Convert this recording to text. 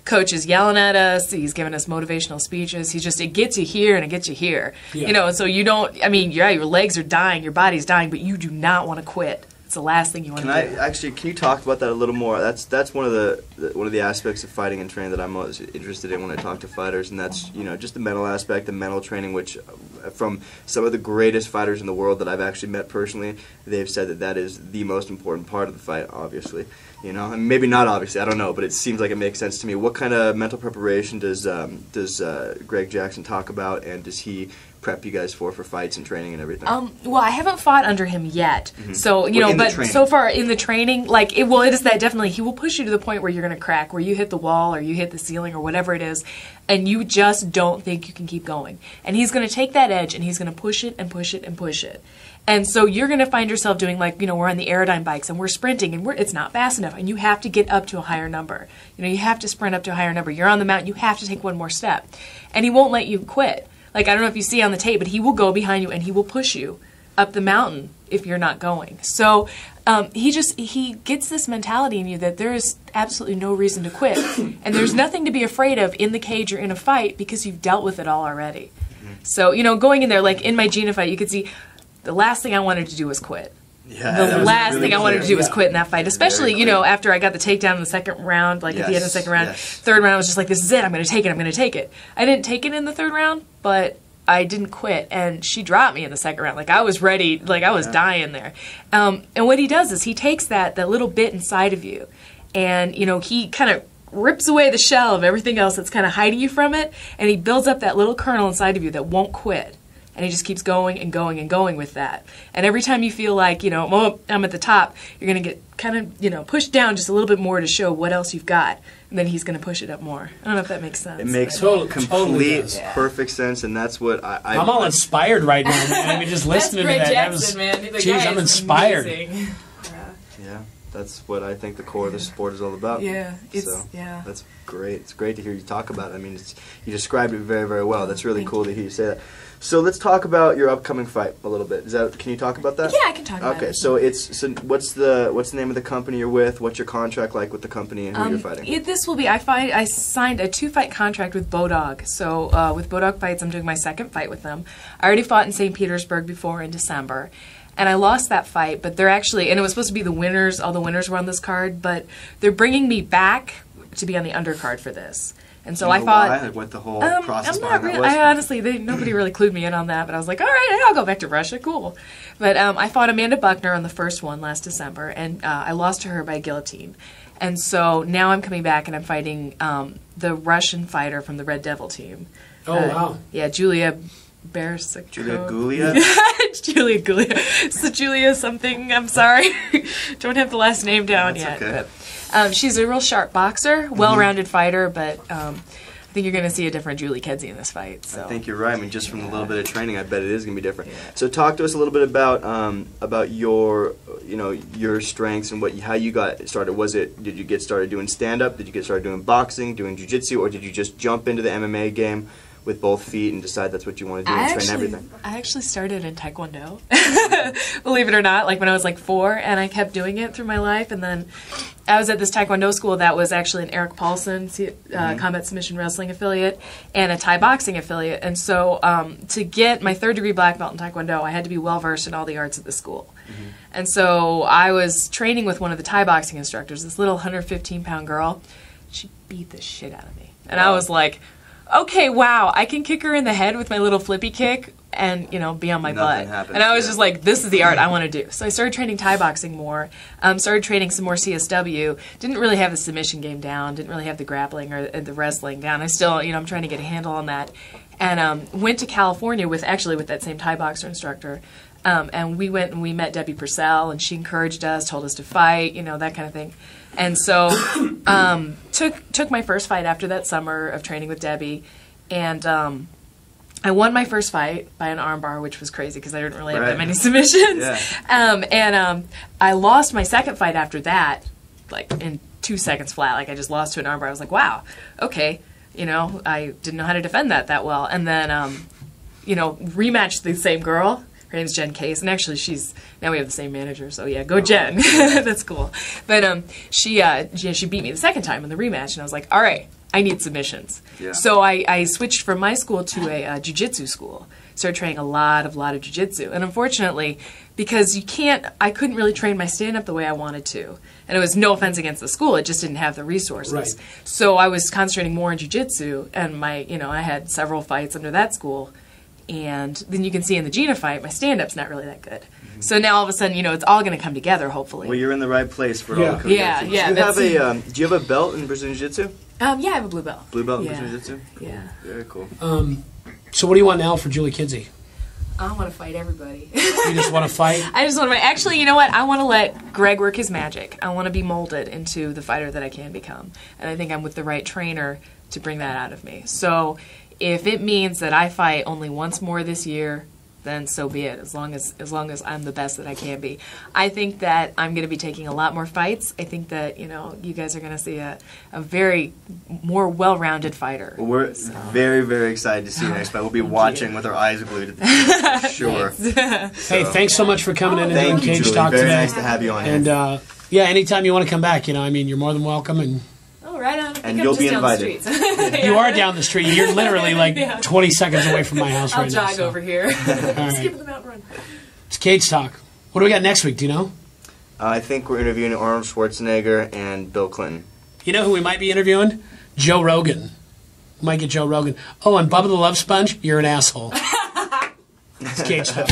coach is yelling at us. He's giving us motivational speeches. It gets you here and it gets you here. Yeah. You know, and so you don't, I mean, yeah, your legs are dying, your body's dying, but you do not want to quit. It's the last thing you want to do. Can you talk about that a little more? That's one of the aspects of fighting and training that I'm most interested in when I talk to fighters, and that's, you know, just the mental aspect, the mental training, which from some of the greatest fighters in the world that I've actually met personally, they've said that is the most important part of the fight, obviously. You know, and maybe not obviously, I don't know, but it seems like it makes sense to me. What kind of mental preparation does Greg Jackson talk about, and does he prep you guys for fights and training and everything? Well, I haven't fought under him yet, so you know, but so far in the training, like it is that definitely he will push you to the point where you're going to crack, where you hit the wall or you hit the ceiling or whatever it is, and you just don't think you can keep going. And he's going to take that edge and he's going to push it and push it and push it. And so you're going to find yourself doing, like, you know, we're on the Aerodyne bikes and we're sprinting and it's not fast enough, and you have to get up to a higher number. You know, you have to sprint up to a higher number. You're on the mountain, you have to take one more step, and he won't let you quit. Like, I don't know if you see on the tape, but he will go behind you and he will push you up the mountain if you're not going. So he gets this mentality in you that there is absolutely no reason to quit. And there's nothing to be afraid of in the cage or in a fight because you've dealt with it all already. So, you know, going in there, like in my Gina fight, you could see the last thing I wanted to do was quit. Yeah, the last thing I wanted to do was quit in that fight, especially, you know, after I got the takedown in the second round, like at the end of the second round. Third round, I was just like, this is it, I'm going to take it, I'm going to take it. I didn't take it in the third round, but I didn't quit, and she dropped me in the second round. Like, I was ready, like, I was dying there. And what he does is he takes that little bit inside of you, and, you know, he kind of rips away the shell of everything else that's kind of hiding you from it, and he builds up that little kernel inside of you that won't quit. And he just keeps going and going and going with that. And every time you feel like, you know, oh, I'm at the top, you're going to get kind of, you know, pushed down just a little bit more to show what else you've got. And then he's going to push it up more. I don't know if that makes sense. It makes complete, perfect sense, and that's what I'm all inspired right now, man. I mean, just listening to that. Jackson, man. Jeez, I'm inspired. Yeah, that's what I think the core of the sport is all about. Yeah, that's great. It's great to hear you talk about it. I mean, you described it very, very well. That's really cool to hear you say that. So let's talk about your upcoming fight a little bit. Can you talk about that? Yeah, I can talk about it. Okay, so what's the name of the company you're with? What's your contract like with the company, and who you're fighting? This will be I signed a 2-fight contract with Bodog. So with Bodog Fights, I'm doing my second fight with them. I already fought in St. Petersburg before in December. And I lost that fight, but they're actually, and it was supposed to be the winners, all the winners were on this card, but they're bringing me back to be on the undercard for this. And so I thought, why? Like, what the whole process behind that was? I honestly, nobody really clued me in on that, but I was like, all right, I'll go back to Russia, cool. But I fought Amanda Buckner on the first one last December, and I lost to her by guillotine. And so now I'm coming back and I'm fighting the Russian fighter from the Red Devil team. Oh, wow. Yeah, Julia Bersik. Julia Gulia? Julia Gulia. So Julia something, I'm sorry. Don't have the last name down yet. Okay. But, she's a real sharp boxer, well-rounded fighter, but I think you're going to see a different Julie Kedzie in this fight. So. I think you're right. I mean, just from a little bit of training, I bet it is going to be different. Yeah. So talk to us a little bit about your, you know, your strengths and how you got started. Did you get started doing stand-up? Did you get started doing boxing, doing jiu-jitsu, or did you just jump into the MMA game with both feet and decide that's what you want to do and train everything? I actually started in Taekwondo, believe it or not, like when I was like 4, and I kept doing it through my life. And then I was at this Taekwondo school that was actually an Eric Paulson combat submission wrestling affiliate and a Thai boxing affiliate. And so to get my 3rd-degree black belt in Taekwondo, I had to be well-versed in all the arts at the school. And so I was training with one of the Thai boxing instructors, this little 115-pound girl. She beat the shit out of me. And I was like, okay, wow, I can kick her in the head with my little flippy kick and, you know, be on my butt. And I was just like, this is the art I want to do. So I started training Thai boxing more, started training some more CSW, didn't really have the submission game down, didn't really have the grappling or the wrestling down. I still, you know, I'm trying to get a handle on that. And went to California with that same Thai boxer instructor. And we went and we met Debbie Purcell, and she encouraged us, told us to fight, you know, that kind of thing. And so took my first fight after that summer of training with Debbie, and I won my first fight by an armbar, which was crazy because I didn't really have that many submissions. Yeah. I lost my second fight after that, like in 2 seconds flat. Like I just lost to an armbar. I was like, wow, okay, you know, I didn't know how to defend that well. And then, you know, rematched the same girl. Her name's Jen Case, and actually now we have the same manager, so yeah, go Jen. That's cool. But she beat me the second time in the rematch, and I was like, all right, I need submissions. Yeah. So I switched from my school to a jiu-jitsu school. Started training a lot of jiu-jitsu. And unfortunately, because I couldn't really train my stand-up the way I wanted to. And it was no offense against the school, it just didn't have the resources. Right. So I was concentrating more on jiu-jitsu, and I had several fights under that school. And then you can see in the Gina fight, my stand-up's not really that good. So now all of a sudden, it's all going to come together, hopefully. Well, you're in the right place for it all to come together. Do you have a belt in Brazilian Jiu-Jitsu? Yeah, I have a blue belt. Blue belt in Brazilian Jiu-Jitsu? Yeah. Very cool. So what do you want now for Julie Kedzie? I want to fight everybody. You just want to fight? I just want to fight. Actually, you know what? I want to let Greg work his magic. I want to be molded into the fighter that I can become. And I think I'm with the right trainer to bring that out of me. So if it means that I fight only once more this year, then so be it, as long as I'm the best that I can be. I think that I'm going to be taking a lot more fights. I think that, you guys are going to see a very more well-rounded fighter. Well, we're very, very excited to see you next fight. We'll be watching with our eyes glued at the TV, for sure. Hey, thanks so much for coming in and doing Cage Julie. Talk very today. Nice to have you on and, here. yeah, anytime you want to come back, you're more than welcome. And right on. And you'll be invited. You are down the street. You're literally 20 seconds away from my house right now. I'll jog over here. Skip the mountain run. It's Cage Talk. What do we got next week? Do you know? I think we're interviewing Arnold Schwarzenegger and Bill Clinton. You know who we might be interviewing? Joe Rogan. We might get Joe Rogan. Oh, and Bubba the Love Sponge, you're an asshole. It's Cage Talk.